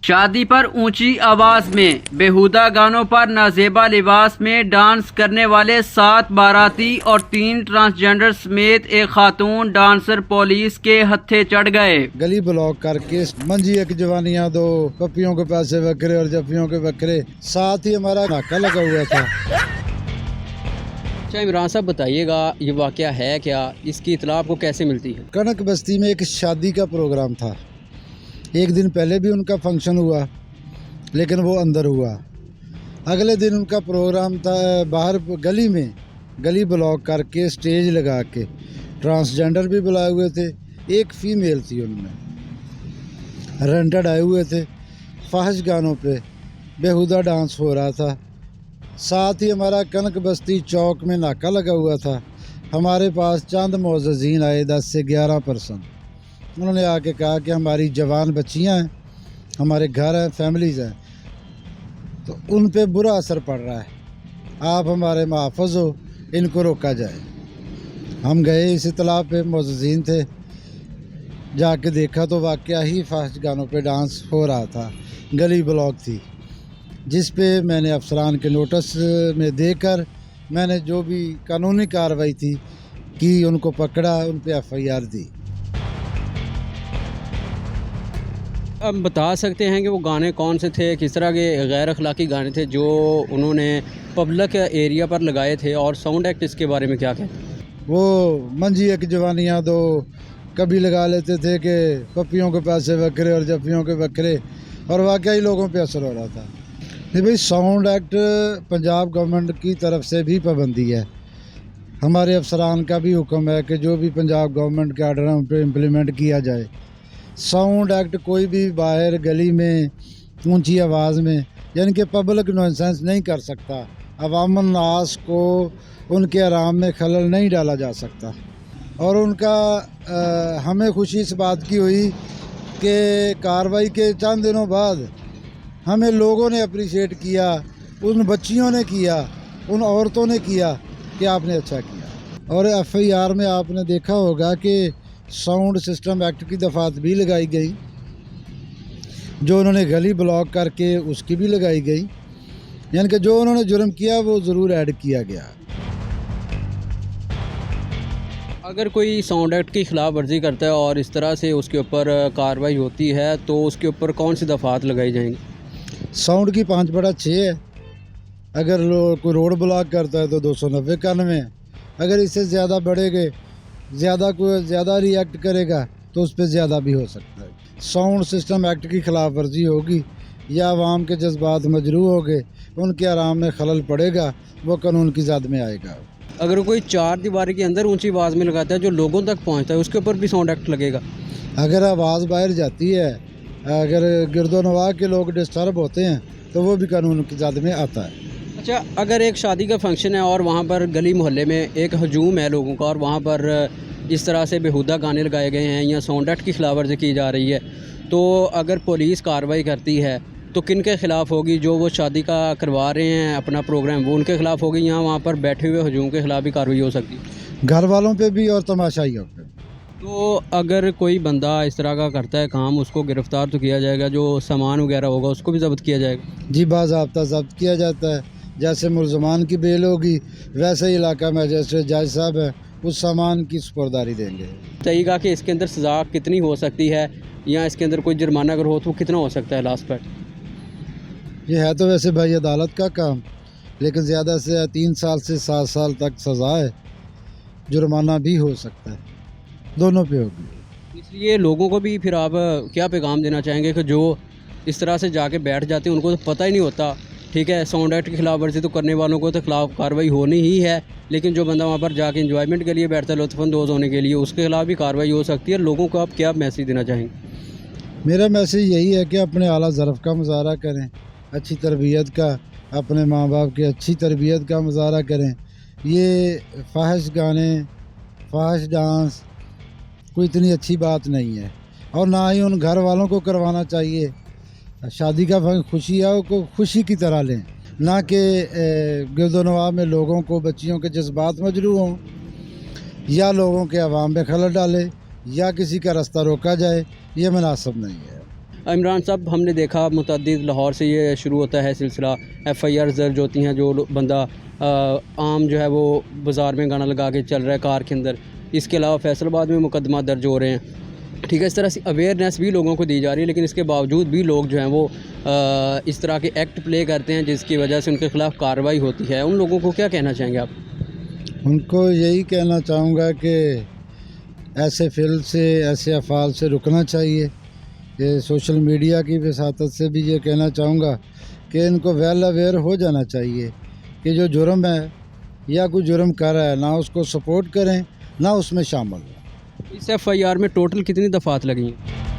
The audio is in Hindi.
शादी पर ऊंची आवाज में बेहुदा गानों पर नाजेबा लिबास में डांस करने वाले 7 बाराती और 3 ट्रांसजेंडर समेत एक खातून डांसर पुलिस के हत्थे चढ़ गए। गली ब्लॉक करके मंजी एक जवानियां दो, पपियों के पैसे बकरे और जफियों के बकरे, साथ ही हमारा नाका लगा हुआ था। अच्छा इमरान साहब बताइएगा, ये वाकया है क्या, इसकी इत्तला आपको कैसे मिलती है? कनक बस्ती में एक शादी का प्रोग्राम था। एक दिन पहले भी उनका फंक्शन हुआ, लेकिन वो अंदर हुआ। अगले दिन उनका प्रोग्राम था बाहर गली में, गली ब्लॉक करके स्टेज लगा के। ट्रांसजेंडर भी बुलाए हुए थे, एक फीमेल थी, उनमें रेंटेड आए हुए थे। फाहिश गानों पे बेहुदा डांस हो रहा था। साथ ही हमारा कनक बस्ती चौक में नाका लगा हुआ था। हमारे पास चंद मोअज़्ज़िज़ीन आए, 10 से 11 पर्सन। उन्होंने आके कहा कि हमारी जवान बच्चियां हैं, हमारे घर हैं, फैमिलीज़ हैं, तो उन पे बुरा असर पड़ रहा है, आप हमारे महफ़ूज़ हो, इनको रोका जाए। हम गए इस इत्तला पे, मोअज़्ज़िज़ीन थे, जाके देखा तो वाकया ही फाहिश गानों पे डांस हो रहा था। गली ब्लॉक थी, जिस पे मैंने अफसरान के नोटिस में देकर मैंने जो भी कानूनी कार्रवाई थी कि उनको पकड़ा, उन पे FIR दी। अब बता सकते हैं कि वो गाने कौन से थे, किस तरह के गैर अखलाकी गाने थे जो उन्होंने पब्लिक एरिया पर लगाए थे, और साउंड एक्ट इसके बारे में क्या कहते हैं? वो मंजी एक जवानियां दो, कभी लगा लेते थे कि पपियों के पैसे बकरे और जफियों के बकरे, और वाकई लोगों पे असर हो रहा था। नहीं भाई, साउंड एक्ट पंजाब गवर्नमेंट की तरफ से भी पाबंदी है। हमारे अफसरान का भी हुक्म है कि जो भी पंजाब गवर्नमेंट के आर्डर हैं उन पर इम्प्लीमेंट किया जाए। साउंड एक्ट कोई भी बाहर गली में ऊंची आवाज़ में, यानी कि पब्लिक नुइसेंस नहीं कर सकता। अवामन नास को उनके आराम में खलल नहीं डाला जा सकता। और उनका हमें खुशी इस बात की हुई कि कार्रवाई के चंद दिनों बाद हमें लोगों ने अप्रिशिएट किया, उन बच्चियों ने किया, उन औरतों ने किया कि आपने अच्छा किया। और FIR में आपने देखा होगा कि साउंड सिस्टम एक्ट की दफात भी लगाई गई, जो उन्होंने गली ब्लॉक करके उसकी भी लगाई गई, यानी कि जो उन्होंने जुर्म किया वो ज़रूर ऐड किया गया। अगर कोई साउंड एक्ट की खिलाफ वर्जी करता है और इस तरह से उसके ऊपर कार्रवाई होती है, तो उसके ऊपर कौन सी दफात लगाई जाएंगी? साउंड की 5/6 है। अगर कोई रोड ब्लॉक करता है तो 290-91। अगर इससे ज़्यादा बढ़ेंगे, कोई ज़्यादा रिएक्ट करेगा तो उस पर ज़्यादा भी हो सकता है। साउंड सिस्टम एक्ट की खिलाफ वर्जी होगी या आवाम के जज्बात मजरूह हो गए, उनके आराम में खलल पड़ेगा, वो कानून की ज़द में आएगा। अगर कोई 4 दीवारी के अंदर ऊंची आवाज़ में लगाता है जो लोगों तक पहुंचता है, उसके ऊपर भी साउंड एक्ट लगेगा? अगर आवाज़ बाहर जाती है, अगर गिरदोनवा के लोग डिस्टर्ब होते हैं, तो वो भी कानून की ज़द में आता है। अच्छा, अगर एक शादी का फंक्शन है और वहाँ पर गली मोहल्ले में एक हजूम है लोगों का, और वहाँ पर इस तरह से बेहुदा गाने लगाए गए हैं या साउंड एक्ट की खिलाफ वर्जी की जा रही है, तो अगर पुलिस कार्रवाई करती है तो किन के ख़िलाफ़ होगी? जो वो शादी का करवा रहे हैं अपना प्रोग्राम, वो उनके ख़िलाफ़ होगी, या वहाँ पर बैठे हुए हजूम के ख़िलाफ़ भी कार्रवाई हो सकती है? घर वालों पे भी और तमाशाइयों पे। तो अगर कोई बंदा इस तरह का करता है काम, उसको गिरफ़्तार तो किया जाएगा, जो सामान वगैरह होगा उसको भी ज़ब्त किया जाएगा? जी, बाज़ाब्ता ज़ब्त किया जाता है। जैसे मुलज़मान की बेल होगी, वैसे ही इलाका मजिस्ट्रेट जज साहब है उस सामान की सुपुर्दारी देंगे। बताइएगा कि इसके अंदर सज़ा कितनी हो सकती है, या इसके अंदर कोई जुर्माना अगर हो तो कितना हो सकता है लास्ट पर? ये है तो वैसे भाई अदालत का काम, लेकिन ज़्यादा से 3 साल से 7 साल तक सज़ा है। जुर्माना भी हो सकता है, दोनों पे होगी। इसलिए लोगों को भी फिर आप क्या पैगाम देना चाहेंगे कि जो इस तरह से जाके बैठ जाते हैं, उनको तो पता ही नहीं होता, ठीक है, साउंड एक्ट की खिलाफ वर्जी तो करने वालों को तो खिलाफ कार्रवाई होनी ही है, लेकिन जो बंदा वहाँ पर जाके एंजॉयमेंट के लिए बैठता है, लुत्फ़अंदोज़ होने के लिए, उसके खिलाफ भी कार्रवाई हो सकती है। लोगों को आप क्या मैसेज देना चाहेंगे? मेरा मैसेज यही है कि अपने आला ज़रफ़ का मुज़ाहरा करें, अच्छी तरबियत का, अपने माँ बाप की अच्छी तरबियत का मुज़ाहरा करें। ये फाहिश गाने, फाहिश डांस कोई इतनी अच्छी बात नहीं है, और ना ही उन घर वालों को करवाना चाहिए। शादी का खुशी है, को खुशी की तरह लें, ना कि गिरदोनवा में लोगों को, बच्चियों के जज्बात मजरूह हों, या लोगों के अवाम में खलल डाले, या किसी का रास्ता रोका जाए। ये मुनासिब नहीं है। इमरान साहब, हमने देखा मुतअद्दिद लाहौर से ये शुरू होता है सिलसिला, FIR दर्ज होती हैं, जो बंदा आम जो है वो बाज़ार में गाना लगा के चल रहा है कार के अंदर। इसके अलावा फैसलाबाद में मुकदमा दर्ज हो रहे हैं। ठीक है, इस तरह से अवेयरनेस भी लोगों को दी जा रही है, लेकिन इसके बावजूद भी लोग जो हैं वो इस तरह के एक्ट प्ले करते हैं जिसकी वजह से उनके ख़िलाफ़ कार्रवाई होती है। उन लोगों को क्या कहना चाहेंगे आप? उनको यही कहना चाहूँगा कि ऐसे फ़िल से, ऐसे अफ़ाल से रुकना चाहिए। ये सोशल मीडिया की वसातत से भी ये कहना चाहूँगा कि इनको वेल अवेयर हो जाना चाहिए कि जो जुर्म है या कोई जुर्म कर रहा है, ना उसको सपोर्ट करें, ना उसमें शामिल हों। इस FIR में टोटल कितनी दफ़ात लगी हैं?